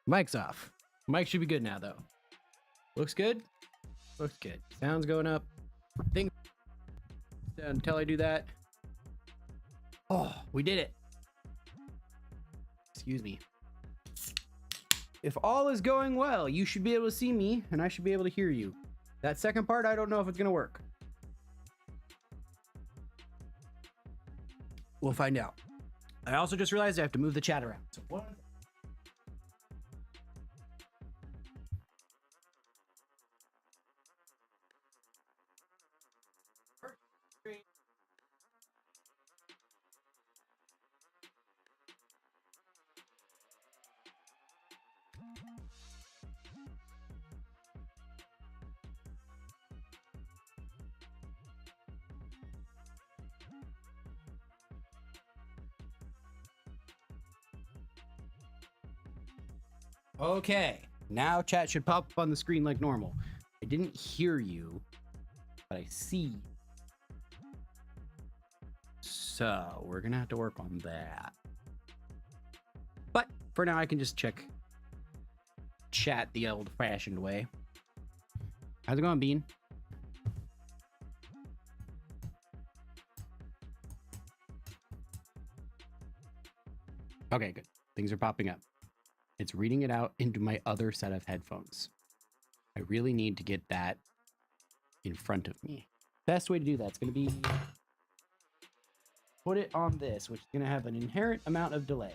Mic's off. Mic should be good now, though. Looks good. Looks good. Sound's going up. Things until I do that. Oh, we did it. Excuse me. If all is going well, you should be able to see me and I should be able to hear you. That second part, I don't know if it's going to work. We'll find out. I also just realized I have to move the chat around. So what? Okay, now chat should pop up on the screen like normal. I didn't hear you, but I see. So we're gonna have to work on that. But for now, I can just check chat the old-fashioned way. How's it going, Bean? Okay, good. Things are popping up. It's reading it out into my other set of headphones. I really need to get that in front of me. Best way to do that's going to be put it on this, which is going to have an inherent amount of delay.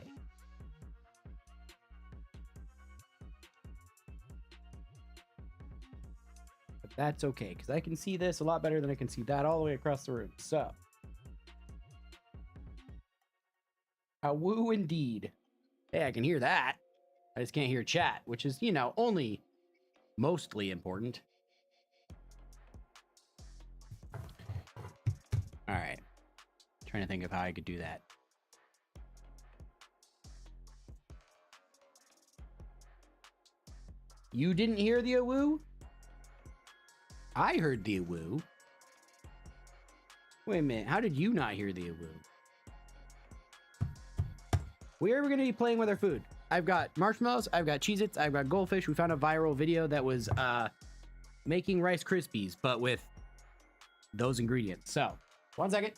But that's okay, because I can see this a lot better than I can see that all the way across the room. So, a woo indeed. Hey, I can hear that. I just can't hear chat, which is, you know, only mostly important. All right. Trying to think of how I could do that. You didn't hear the awoo? I heard the awoo. Wait a minute. How did you not hear the awoo? Where are we going to be playing with our food? I've got marshmallows, I've got Cheez-Its, I've got goldfish. We found a viral video that was making Rice Krispies, but with those ingredients. So, 1 second.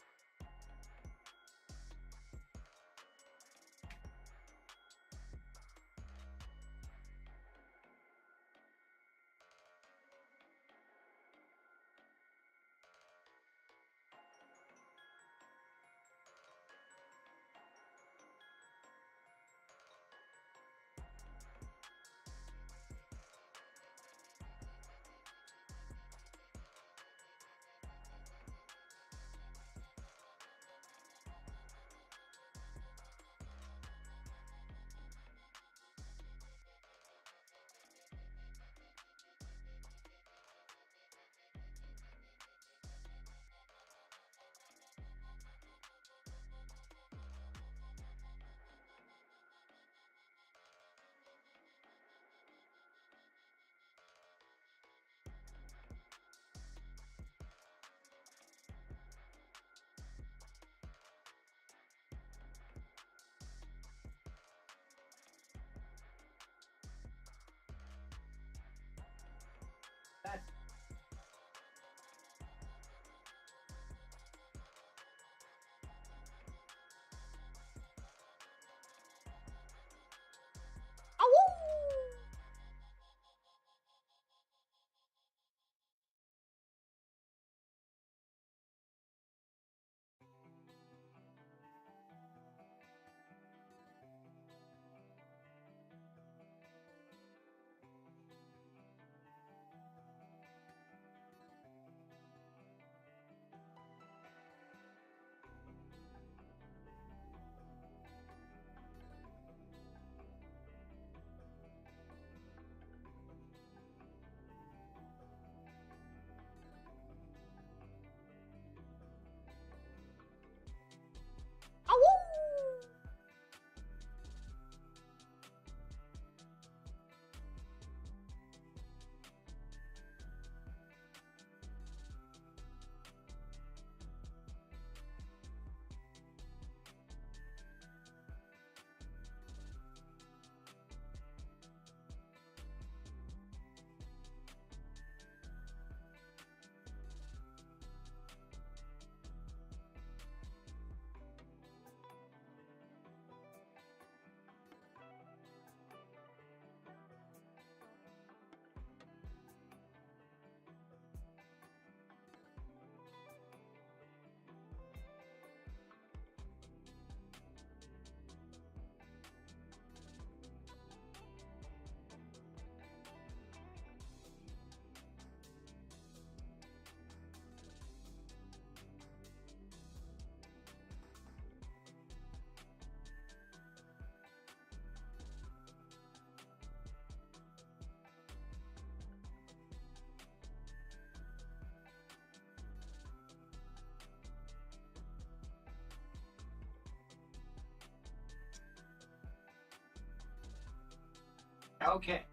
Okay.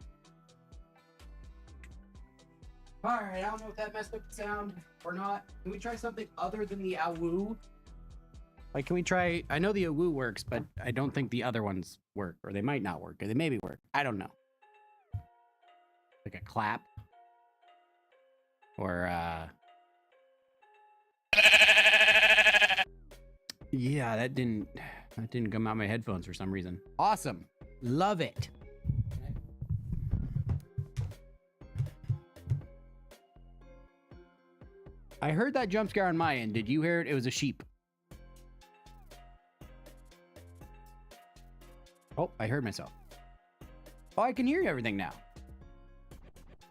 Alright, I don't know if that messed up the sound or not. Can we try something other than the awoo? Like, can we try... I know the awoo works, but I don't think the other ones work. Or they might not work. Or they maybe work. I don't know. Like a clap. Or, yeah, that didn't come out of my headphones for some reason. Awesome. Love it. I heard that jump scare on my end. Did you hear it? It was a sheep. Oh, I heard myself. Oh, I can hear everything now.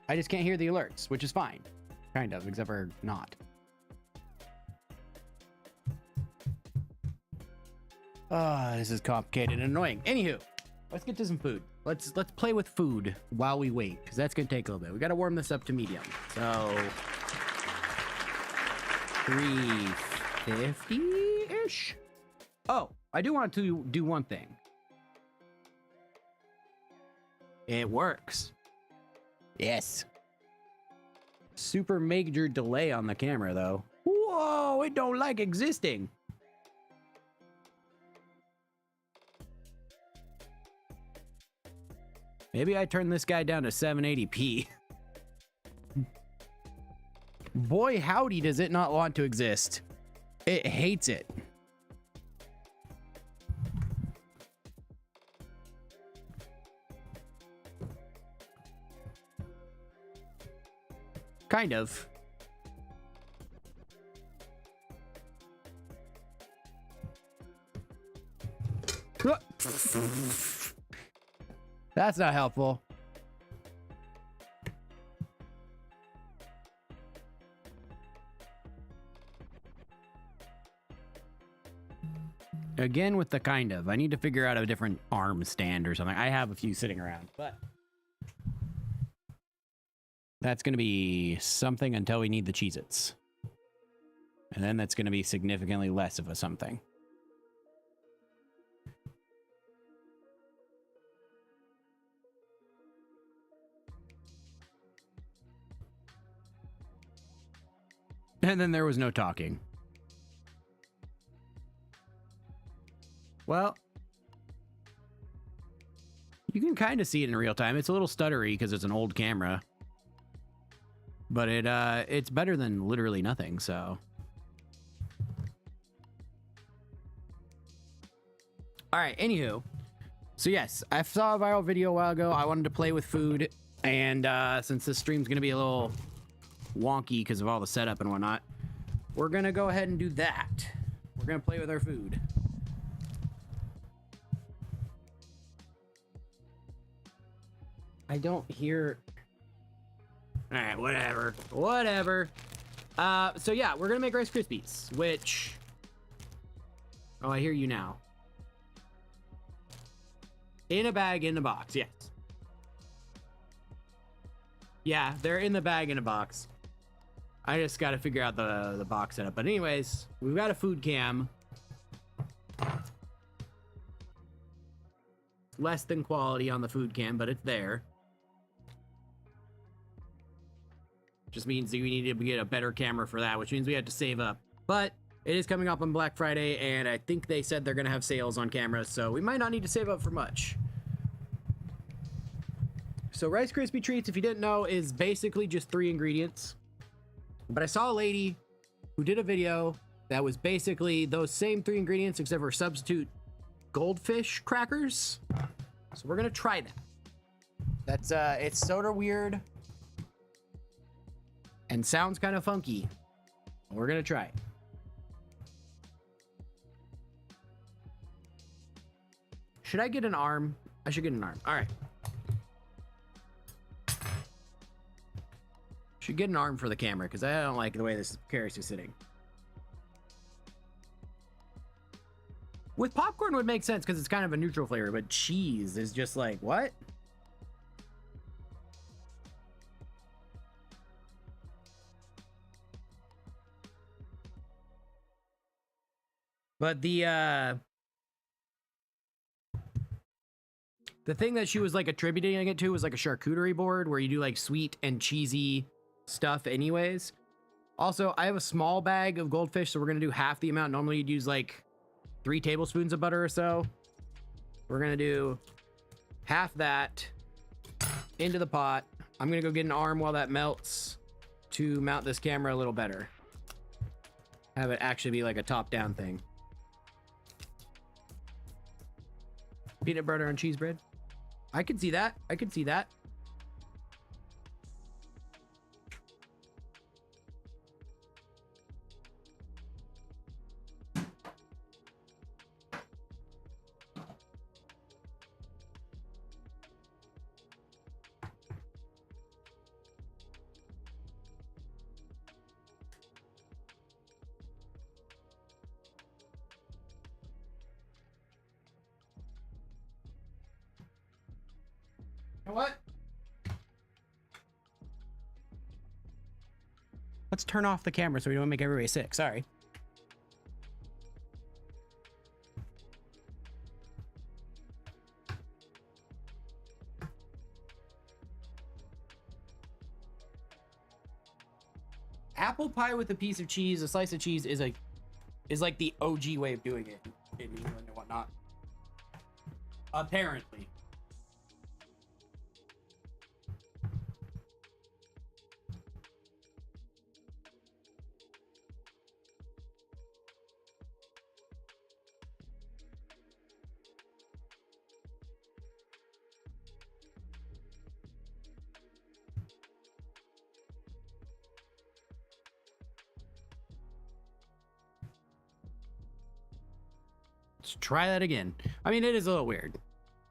I just can't hear the alerts, which is fine. Kind of, except for not. This is complicated and annoying. Anywho, let's get to some food. Let's play with food while we wait, because that's gonna take a little bit. We gotta warm this up to medium. So 350-ish. Oh, I do want to do one thing. It works. Yes. Super major delay on the camera, though. Whoa, it don't like existing. Maybe I turn this guy down to 780p. Boy, howdy, does it not want to exist. It hates it. Kind of. That's not helpful. Again with the kind of. I need to figure out a different arm stand or something. I have a few sitting around, but that's going to be something until we need the Cheez-Its. And then that's going to be significantly less of a something. And then there was no talking. Well, you can kind of see it in real time. It's a little stuttery because it's an old camera. But it's better than literally nothing, so. All right, anywho. So yes, I saw a viral video a while ago. I wanted to play with food. And since this stream's going to be a little wonky because of all the setup and whatnot, we're going to go ahead and do that. We're going to play with our food. I don't hear... All right, whatever. So yeah, we're gonna make Rice Krispies, which... Oh, I hear you now. In a bag, in a box, yes. Yeah, they're in the bag, in a box. I just gotta figure out the box setup. But anyways, we've got a food cam. Less than quality on the food cam, but it's there. Just means that we need to get a better camera for that, which means we have to save up. But it is coming up on Black Friday, and I think they said they're going to have sales on cameras, so we might not need to save up for much. So Rice Krispie Treats, if you didn't know, is basically just 3 ingredients. But I saw a lady who did a video that was basically those same 3 ingredients, except for substitute goldfish crackers. So we're going to try that. That's, it's sort of weird. And sounds kind of funky. We're gonna try it. Should I get an arm? I should get an arm. All right. Should get an arm for the camera because I don't like the way this carrot is sitting. With popcorn would make sense because it's kind of a neutral flavor, but cheese is just like, what? But the The thing that she was like attributing it to was like a charcuterie board where you do like sweet and cheesy stuff anyways. Also, I have a small bag of goldfish, so we're gonna do half the amount. Normally you'd use like 3 tablespoons of butter or so. We're gonna do half that into the pot. I'm gonna go get an arm while that melts to mount this camera a little better. Have it actually be like a top-down thing. Peanut butter and cheese bread. I could see that. I could see that. You know what? Let's turn off the camera so we don't make everybody sick. Sorry. Apple pie with a piece of cheese, a slice of cheese, is like the OG way of doing it in England and whatnot. Apparently. Let's try that again. I mean, it is a little weird,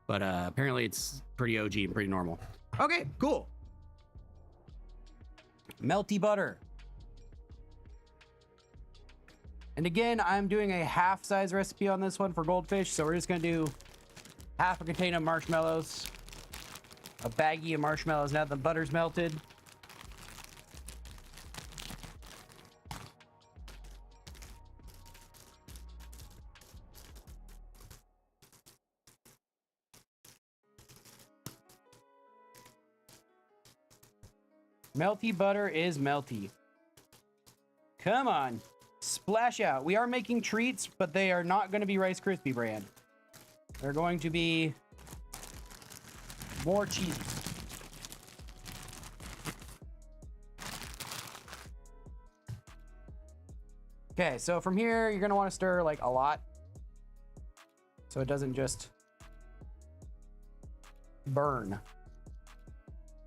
but apparently it's pretty OG and pretty normal. Okay, cool. Melty butter. And again, I'm doing a half size recipe on this one for goldfish. So we're just gonna do half a container of marshmallows, a baggie of marshmallows now that the butter's melted. Melty butter is melty. Come on, splash out. We are making treats, but they are not going to be Rice Krispie brand. They're going to be more cheese. Okay, so from here, you're going to want to stir like a lot, so it doesn't just burn.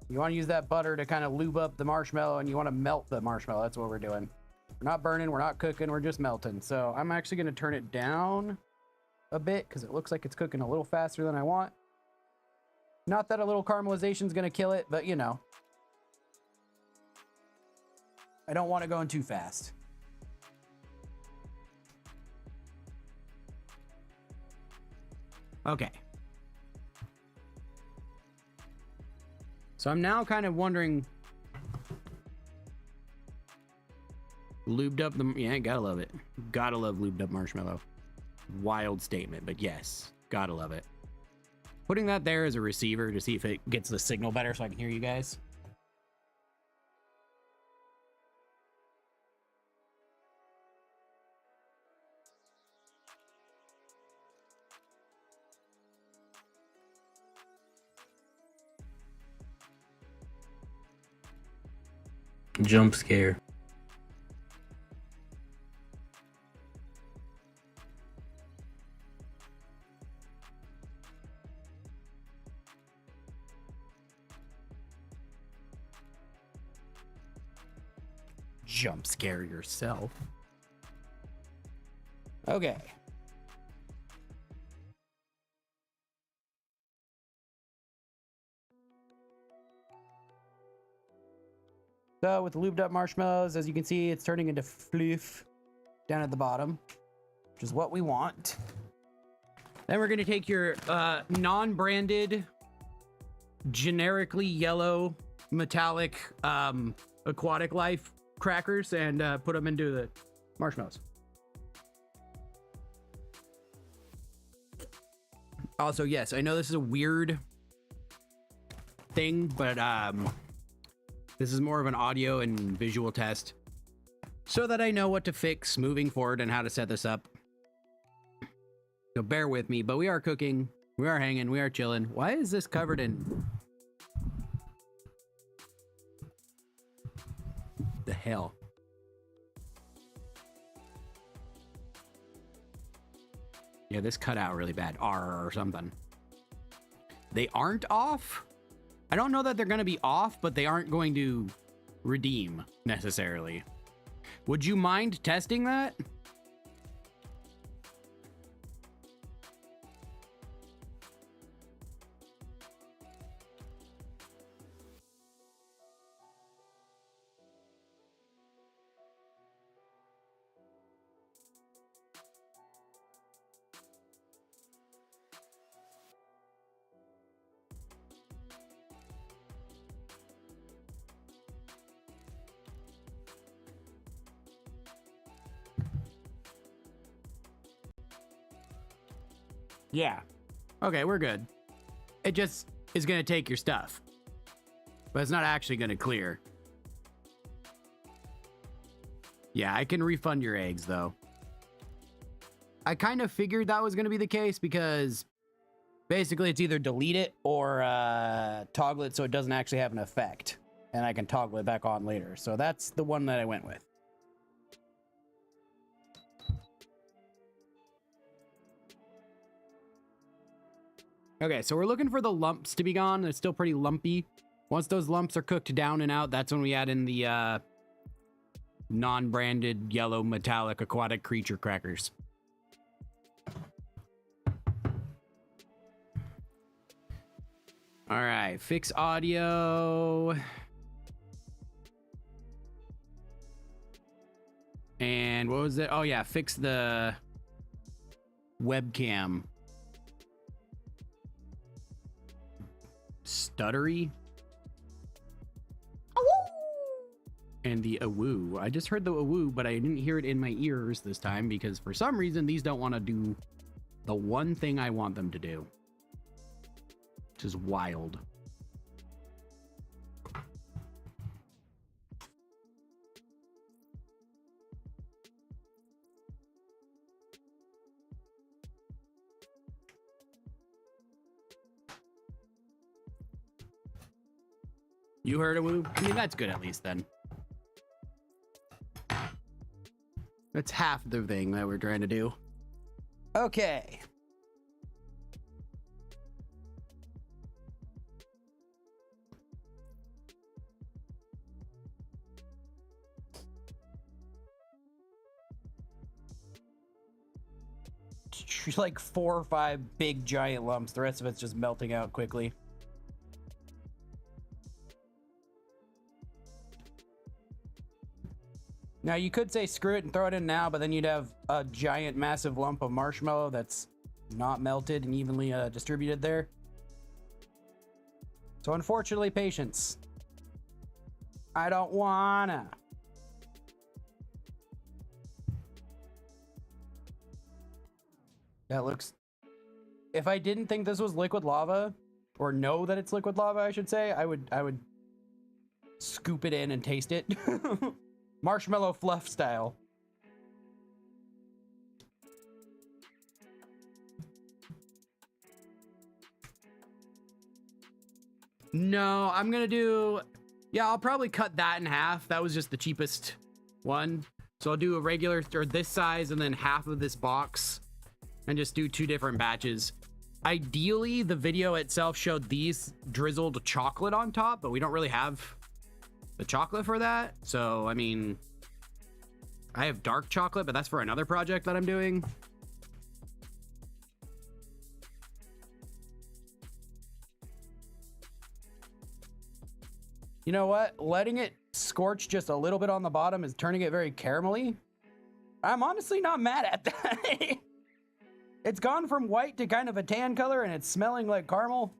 You want to use that butter to kind of lube up the marshmallow, and you want to melt the marshmallow. That's what we're doing. We're not burning, we're not cooking, we're just melting. So I'm actually going to turn it down a bit because it looks like it's cooking a little faster than I want. Not that a little caramelization is going to kill it, but you know. I don't want it going too fast. Okay. So I'm now kind of wondering, lubed up the, yeah, gotta love it. Gotta love lubed up marshmallow. Wild statement, but yes, gotta love it. Putting that there as a receiver to see if it gets the signal better so I can hear you guys. Jump scare. Jump scare yourself. Okay. So with the lubed up marshmallows, as you can see, it's turning into fluff down at the bottom, which is what we want. Then we're going to take your non-branded, generically yellow, metallic, aquatic life crackers and put them into the marshmallows. Also, yes, I know this is a weird thing, but this is more of an audio and visual test so that I know what to fix moving forward and how to set this up. So bear with me, but we are cooking, we are hanging, we are chilling. Why is this covered in... the hell? Yeah, this cut out really bad. R or something. They aren't off? I don't know that they're going to be off, but they aren't going to redeem necessarily. Would you mind testing that? Yeah. Okay, we're good. It just is going to take your stuff. But it's not actually going to clear. Yeah, I can refund your eggs, though. I kind of figured that was going to be the case because basically it's either delete it or toggle it so it doesn't actually have an effect. And I can toggle it back on later. So that's the one that I went with. Okay, so we're looking for the lumps to be gone. It's still pretty lumpy. Once those lumps are cooked down and out, that's when we add in the non-branded yellow metallic aquatic creature crackers. All right, fix audio. And what was it? Oh yeah, fix the webcam. Stuttery. And the awoo. I just heard the awoo, but I didn't hear it in my ears this time because for some reason these don't want to do the one thing I want them to do. Which is wild. You heard a woo? I mean, that's good at least then. That's half the thing that we're trying to do. Okay. Like 4 or 5 big giant lumps. The rest of it's just melting out quickly. Now, you could say screw it and throw it in now, but then you'd have a giant, massive lump of marshmallow that's not melted and evenly distributed there. So, unfortunately, patience. I don't wanna. That looks... If I didn't think this was liquid lava, or know that it's liquid lava, I should say, I would scoop it in and taste it. Marshmallow fluff style. No, I'm gonna do... Yeah, I'll probably cut that in half. That was just the cheapest one. So I'll do a regular, or this size, and then half of this box. And just do 2 different batches. Ideally, the video itself showed these drizzled chocolate on top, but we don't really have the chocolate for that. So, I mean, I have dark chocolate, but that's for another project that I'm doing. You know what? Letting it scorch just a little bit on the bottom is turning it very caramelly. I'm honestly not mad at that. It's gone from white to kind of a tan color, and it's smelling like caramel.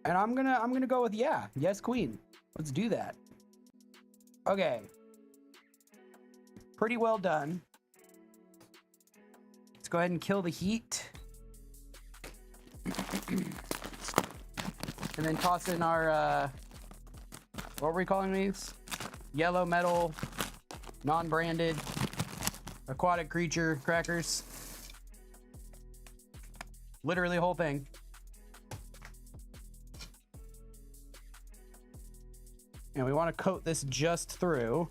And I'm gonna go with yes, queen. Let's do that. Okay. Pretty well done. Let's go ahead and kill the heat. And then toss in our, what were we calling these? Yellow metal, non-branded, aquatic creature crackers. Literally the whole thing. And we want to coat this just through.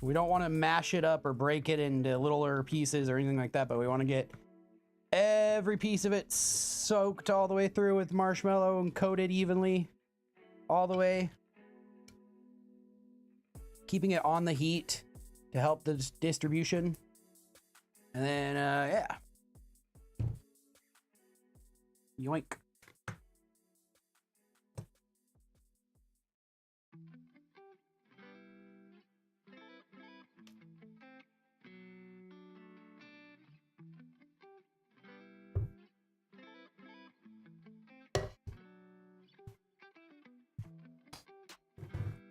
We don't want to mash it up or break it into littler pieces or anything like that, but we want to get every piece of it soaked all the way through with marshmallow and coated evenly all the way. Keeping it on the heat to help the distribution. And then, yeah. Yoink.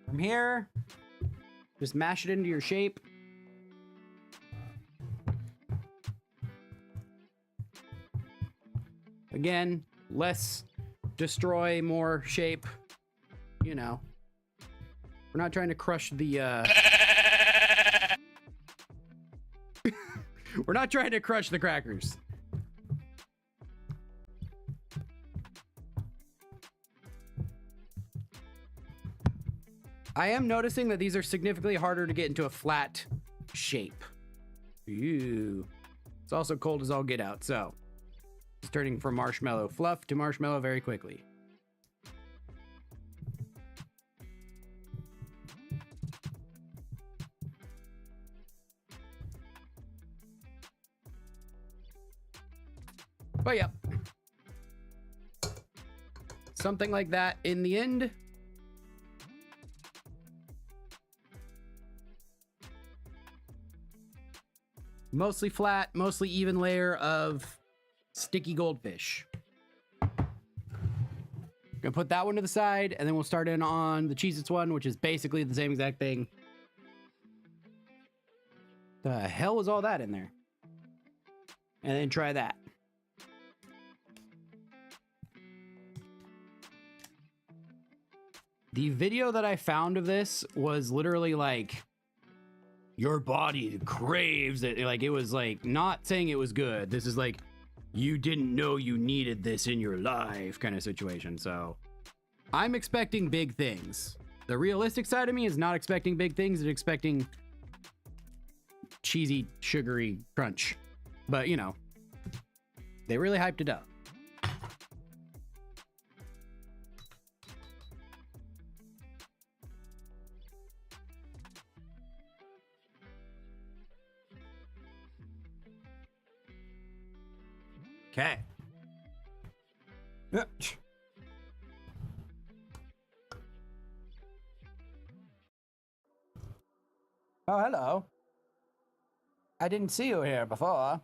From here, just mash it into your shape. Again, less destroy, more shape. You know. We're not trying to crush the, We're not trying to crush the crackers. I am noticing that these are significantly harder to get into a flat shape. Ooh. It's also cold as all get out, so it's turning from marshmallow fluff to marshmallow very quickly. But yeah, something like that in the end. Mostly flat, mostly even layer of sticky goldfish. Gonna put that one to the side, and then we'll start in on the Cheez-Its one, which is basically the same exact thing. The hell was all that in there? And then try that. The video that I found of this was literally like, your body craves it. Like, it was like not saying it was good. This is like, you didn't know you needed this in your life kind of situation. So I'm expecting big things. The realistic side of me is not expecting big things. It's expecting cheesy, sugary crunch. But, you know, they really hyped it up. Okay. Oh, hello. I didn't see you here before.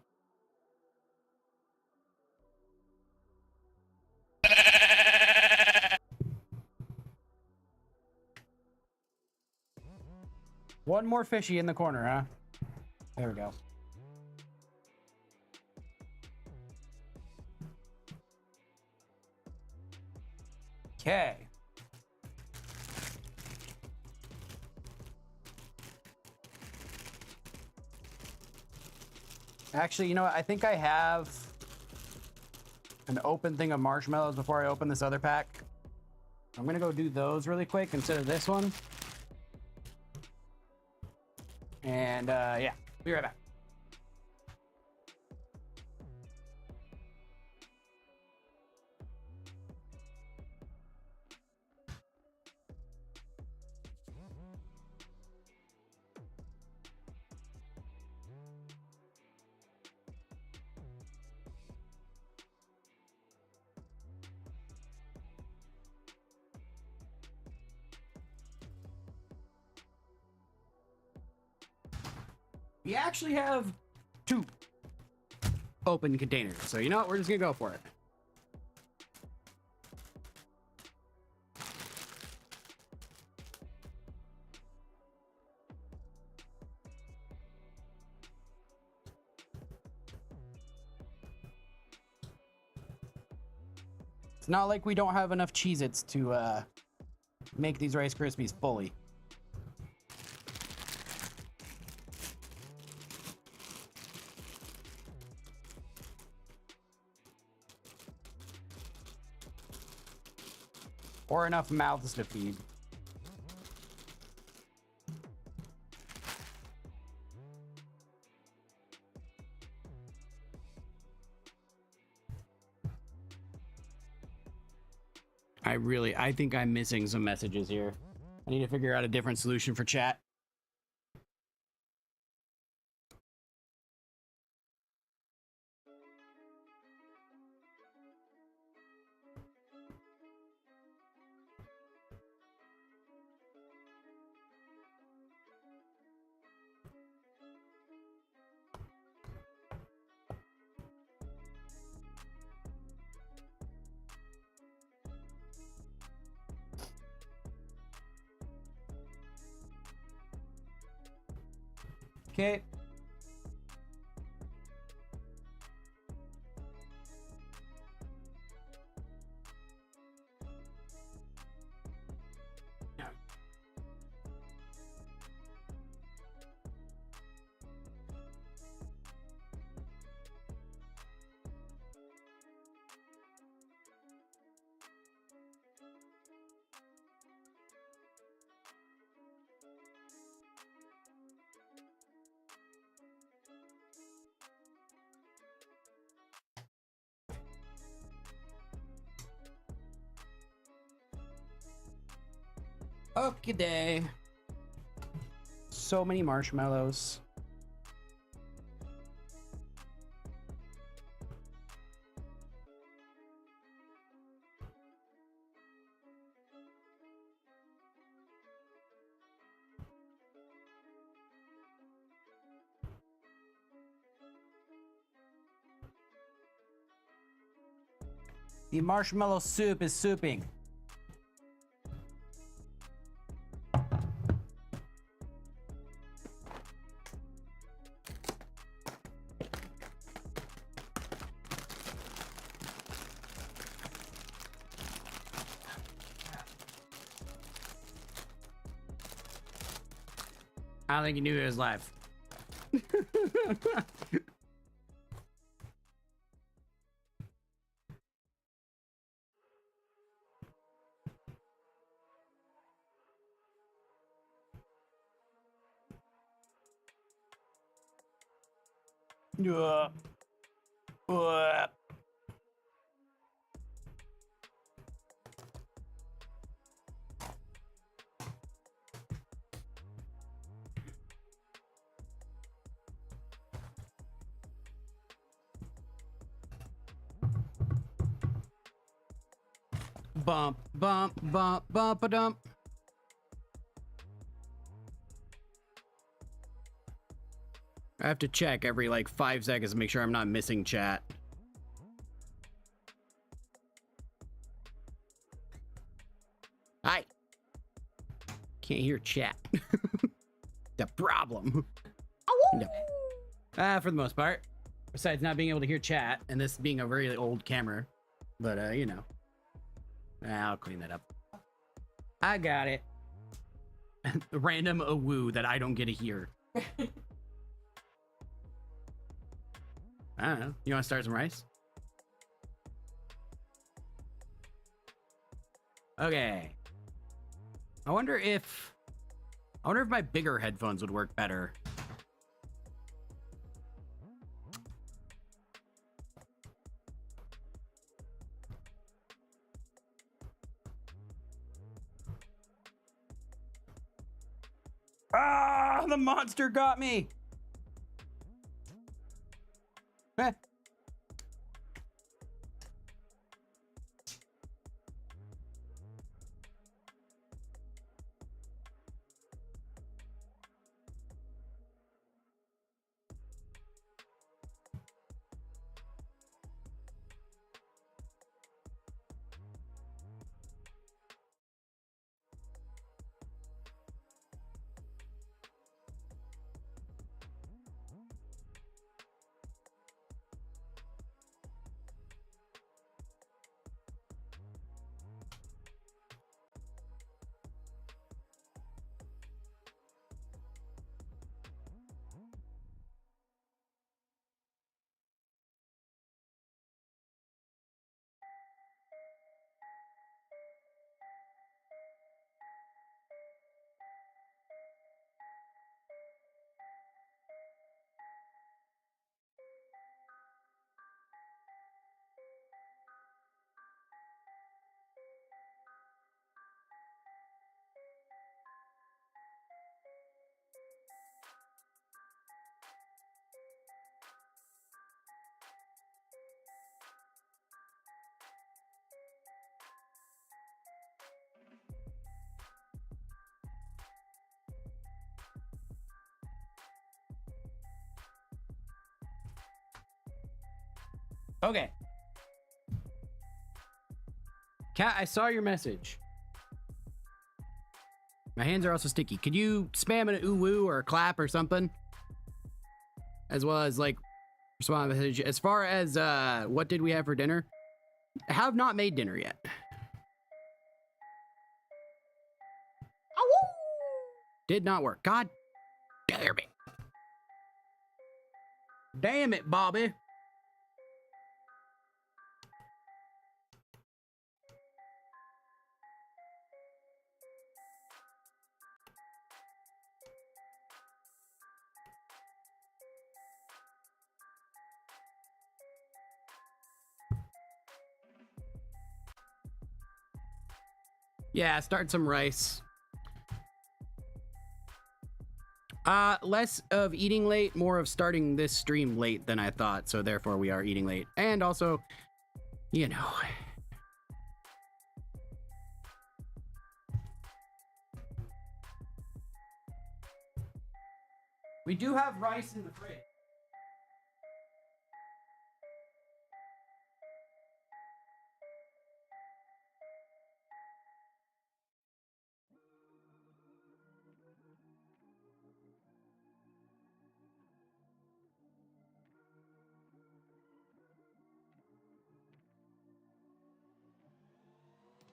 One more fishy in the corner, huh? There we go. Okay. Actually, you know what? I think I have an open thing of marshmallows before I open this other pack. I'm gonna go do those really quick instead of this one. And yeah, be right back. We actually have 2 open containers. So you know what? We're just gonna go for it. It's not like we don't have enough Cheez-Its to make these Rice Krispies fully. Or enough mouths to feed. I think I'm missing some messages here. I need to figure out a different solution for chat. Okay. Okay. So many marshmallows. The marshmallow soup is souping. I don't think he knew it was live. Bump, bump, bump, bump a dump. I have to check every like 5 seconds to make sure I'm not missing chat. Hi. Can't hear chat. The problem. No. For the most part. Besides not being able to hear chat, and this being a very old camera. But, you know. I'll clean that up. I got it. The random woo that I don't get to hear. I don't know. You want to start some rice? Okay. I wonder if my bigger headphones would work better. Ah, the monster got me. Eh. Okay. Kat, I saw your message. My hands are also sticky. Could you spam an ooh woo or a clap or something? As well as like respond to the message. As far as what did we have for dinner? I have not made dinner yet. Did not work. God damn it. Damn it, Bobby. Yeah, start some rice. Less of eating late, more of starting this stream late than I thought, so therefore we are eating late. And also, you know. We do have rice in the fridge.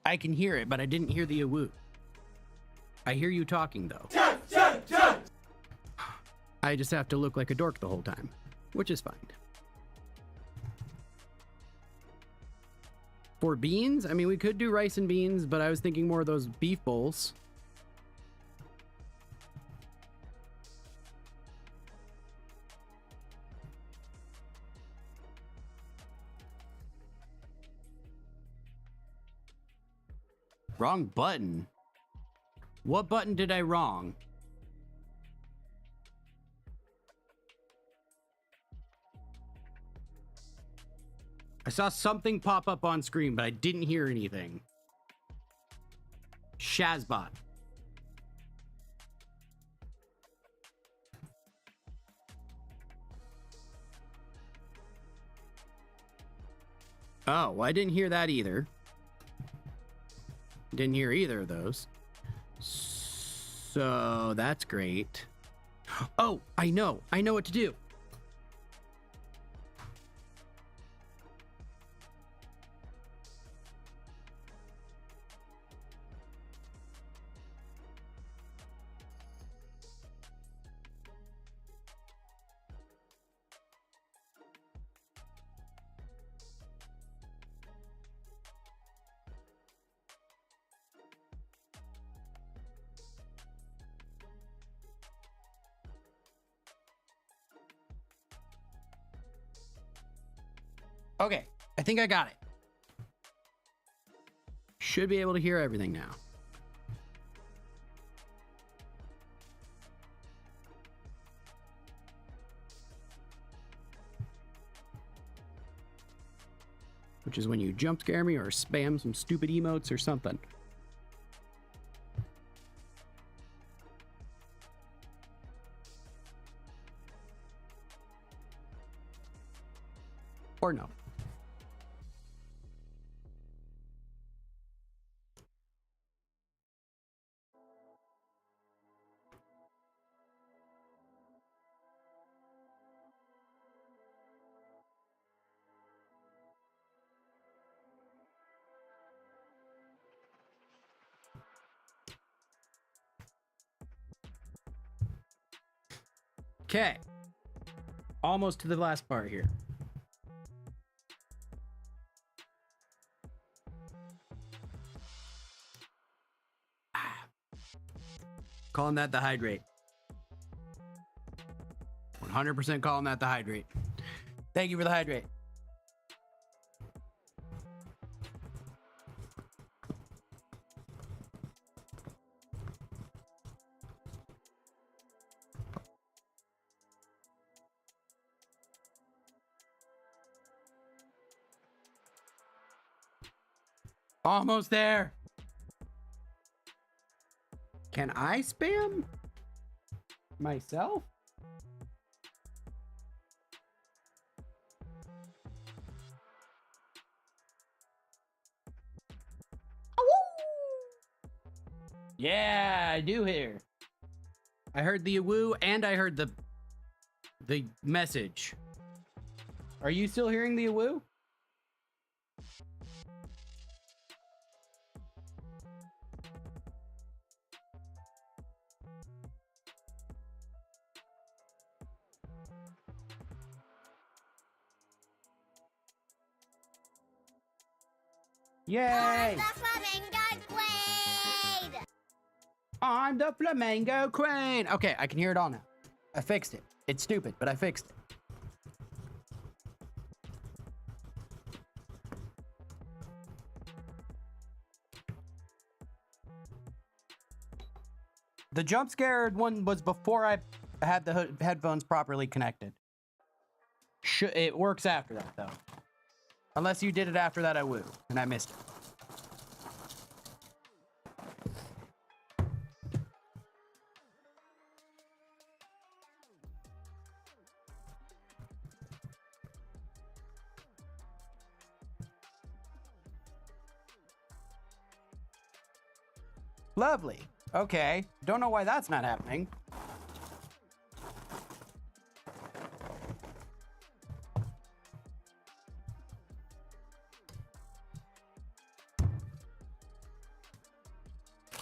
I can hear it, but I didn't hear the awoo. I hear you talking, though. I just have to look like a dork the whole time, which is fine. For beans, I mean, we could do rice and beans, but I was thinking more of those beef bowls. Wrong button. What button did I wrong? I saw something pop up on screen, but I didn't hear anything. Shazbot. Oh, well, I didn't hear that either. Didn't hear either of those. So that's great. Oh, I know what to do. Okay, I think I got it. Should be able to hear everything now. Which is when you jump scare me or spam some stupid emotes or something. Or no. Okay. Almost to the last part here. Calling that the hydrate. 100% calling that the hydrate. Thank you for the hydrate. Almost there. Can I spam myself? Yeah, I do hear. I heard the woo and I heard the message. Are you still hearing the woo? Yay! The flamingo queen! I'm the flamingo crane. Okay, I can hear it all now. I fixed it. It's stupid, but I fixed it. The jump scare one was before I had the headphones properly connected. It works after that, though. Unless you did it after that, I woo, and I missed it. Lovely. Okay. Don't know why that's not happening.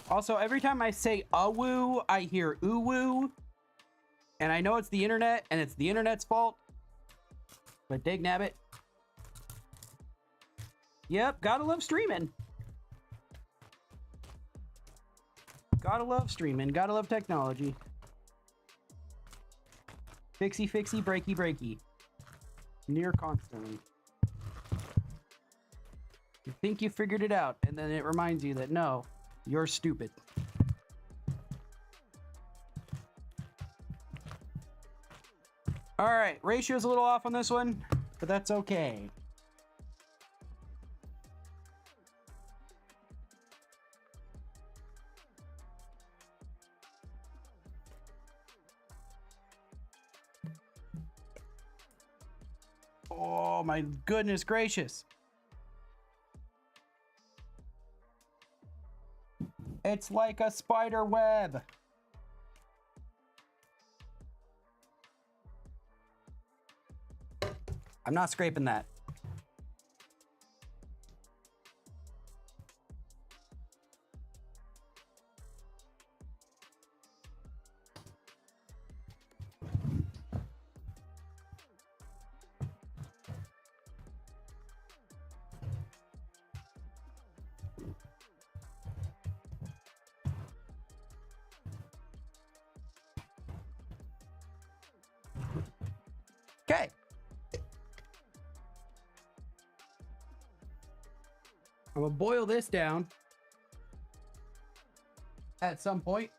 Also, every time I say woo, I hear woo. And I know it's the internet, and it's the internet's fault. But dig nabbit. Yep, gotta love streaming. Gotta love streaming. Gotta love technology. Fixie, fixie, breaky, breaky. Near constantly. You think you figured it out, and then it reminds you that no, you're stupid. Alright, ratio's a little off on this one, but that's okay. Oh my goodness gracious. It's like a spider web. I'm not scraping that. Okay. I'm gonna boil this down at some point.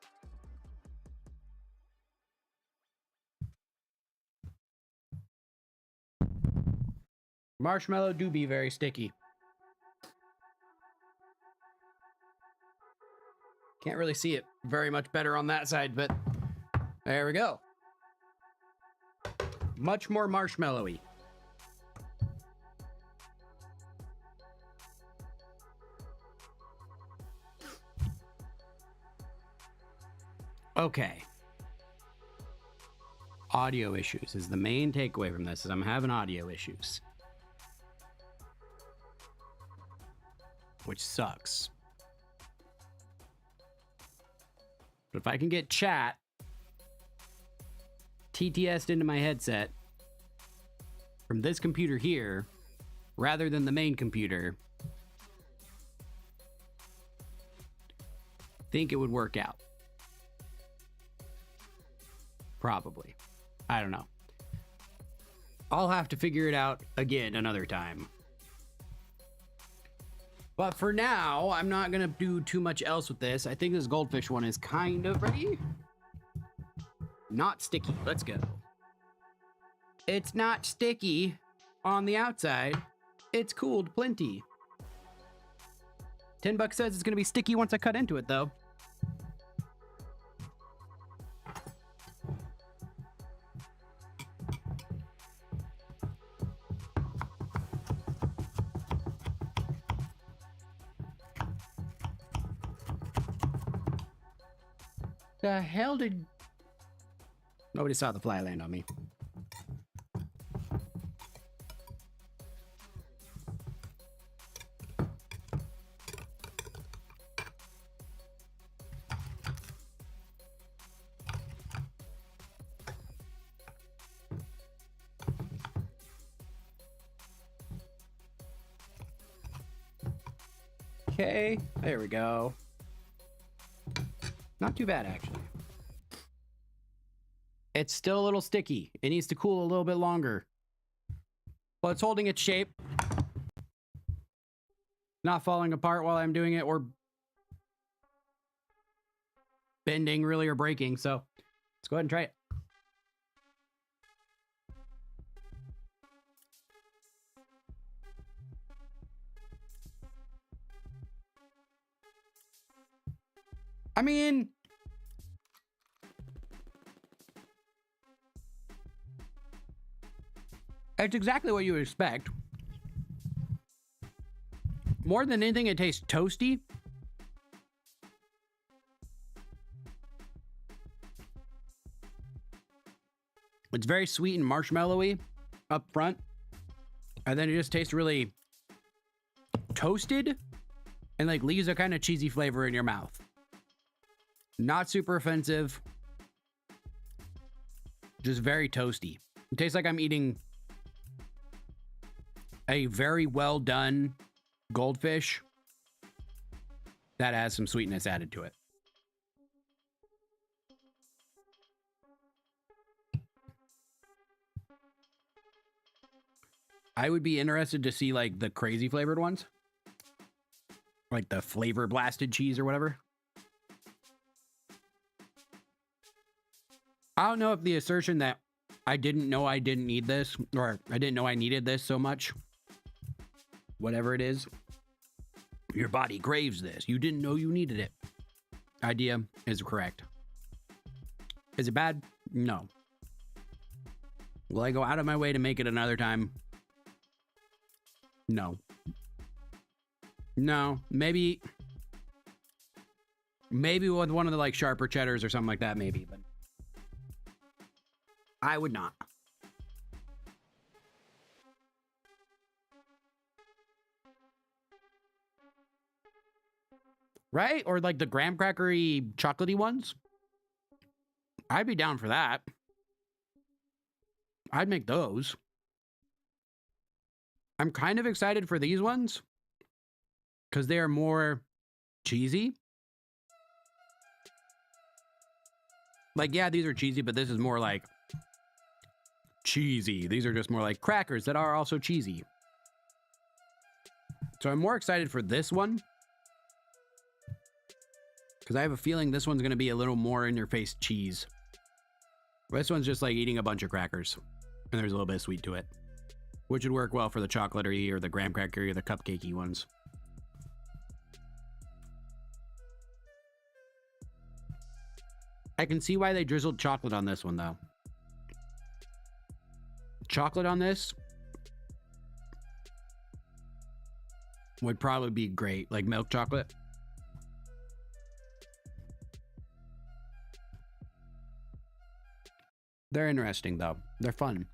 Marshmallow do be very sticky. Can't really see it very much better on that side, but there we go. Much more marshmallowy. Okay. Audio issues is the main takeaway from this, is I'm having audio issues. Which sucks. But if I can get chat TTS'd into my headset from this computer here, rather than the main computer, I think it would work out. Probably. I don't know. I'll have to figure it out again another time. But for now, I'm not gonna do too much else with this. I think this goldfish one is kind of ready. Not sticky. Let's go. It's not sticky on the outside. It's cooled plenty. $10 says it's gonna be sticky once I cut into it, though. The hell did... Nobody saw the fly land on me. Okay, there we go. Not too bad, actually. It's still a little sticky. It needs to cool a little bit longer. Well, it's holding its shape. Not falling apart while I'm doing it or bending really or breaking. So let's go ahead and try it. I mean, it's exactly what you would expect. More than anything, it tastes toasty. It's very sweet and marshmallowy up front. And then it just tastes really toasted and like leaves a kind of cheesy flavor in your mouth. Not super offensive. Just very toasty. It tastes like I'm eating a very well done goldfish that has some sweetness added to it. I would be interested to see like the crazy flavored ones. Like the flavor blasted cheese or whatever. I don't know if the assertion that I didn't know I didn't need this, or I didn't know I needed this so much, whatever it is, your body craves this, you didn't know you needed it, idea is correct. Is it bad? No. Will I go out of my way to make it another time? No. No. Maybe with one of the like sharper cheddars or something like that, maybe, but I would not. Right? Or like the graham crackery chocolatey ones. I'd be down for that. I'd make those. I'm kind of excited for these ones because they are more cheesy. Like, yeah, these are cheesy, but this is more like cheesy. These are just more like crackers that are also cheesy. So I'm more excited for this one because I have a feeling this one's going to be a little more in your face cheese. This one's just like eating a bunch of crackers and there's a little bit of sweet to it, which would work well for the chocolatey or the graham crackery or the cupcakey ones. I can see why they drizzled chocolate on this one though. Chocolate on this would probably be great, like milk chocolate. They're interesting though. They're fun.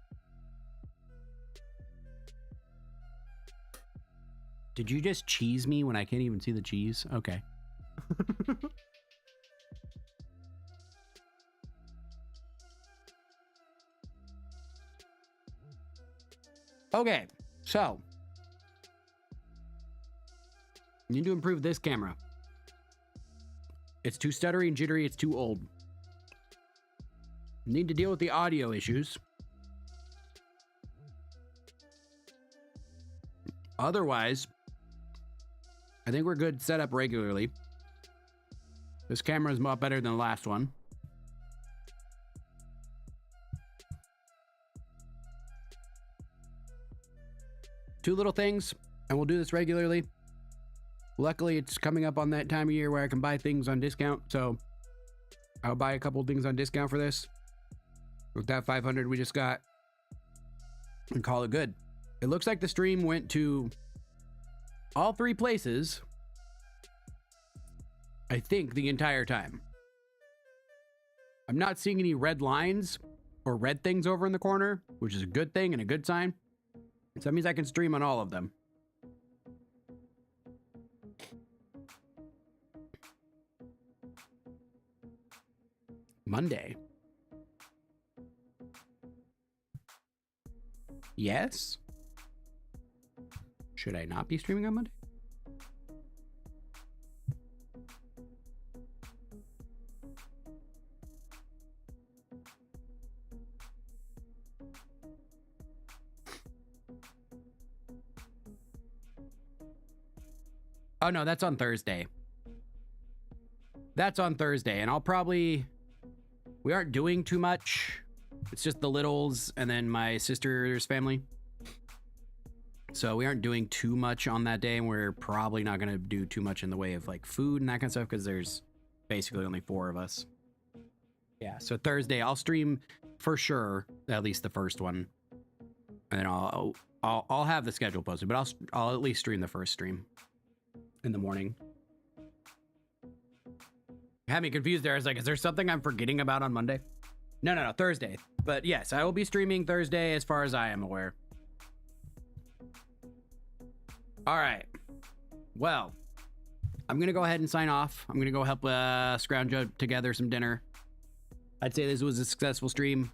Did you just cheese me when I can't even see the cheese? Okay. Okay, so need to improve this camera. It's too stuttery and jittery, it's too old. Need to deal with the audio issues. Otherwise, I think we're good set up regularly. This camera is much better than the last one. Two little things, and we'll do this regularly. Luckily, it's coming up on that time of year where I can buy things on discount, so I'll buy a couple things on discount for this. With that 500 we just got, and call it good. It looks like the stream went to all three places, I think, the entire time. I'm not seeing any red lines or red things over in the corner, which is a good thing and a good sign. So that means I can stream on all of them. Monday. Yes. Should I not be streaming on Monday? Oh no, that's on Thursday. That's on Thursday, and I'll probably... We aren't doing too much. It's just the littles and then my sister's family. So we aren't doing too much on that day, and we're probably not going to do too much in the way of like food and that kind of stuff because there's basically only 4 of us. Yeah, so Thursday I'll stream for sure, at least the first one. And then I'll have the schedule posted, but I'll at least stream the first stream in the morning. You had me confused there. I was like, is there something I'm forgetting about on Monday? No, Thursday. But yes, I will be streaming Thursday as far as I am aware. All right. Well, I'm going to go ahead and sign off. I'm going to go help scrounge together some dinner. I'd say this was a successful stream.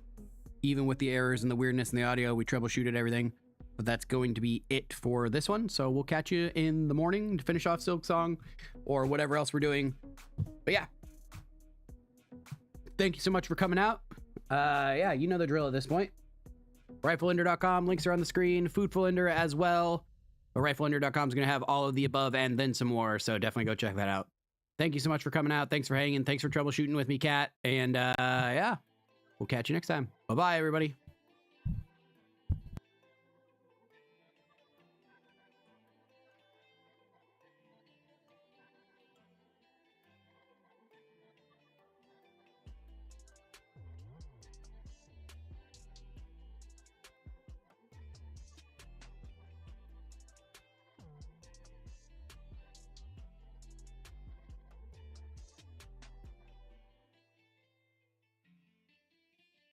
Even with the errors and the weirdness in the audio, we troubleshooted everything. But that's going to be it for this one. So we'll catch you in the morning to finish off Silk Song or whatever else we're doing. But yeah. Thank you so much for coming out. Yeah, you know the drill at this point. Rifleender.com, links are on the screen. Foodfulender as well. But Rifleender.com is going to have all of the above and then some more. So definitely go check that out. Thank you so much for coming out. Thanks for hanging. Thanks for troubleshooting with me, Kat. And yeah, we'll catch you next time. Bye-bye, everybody.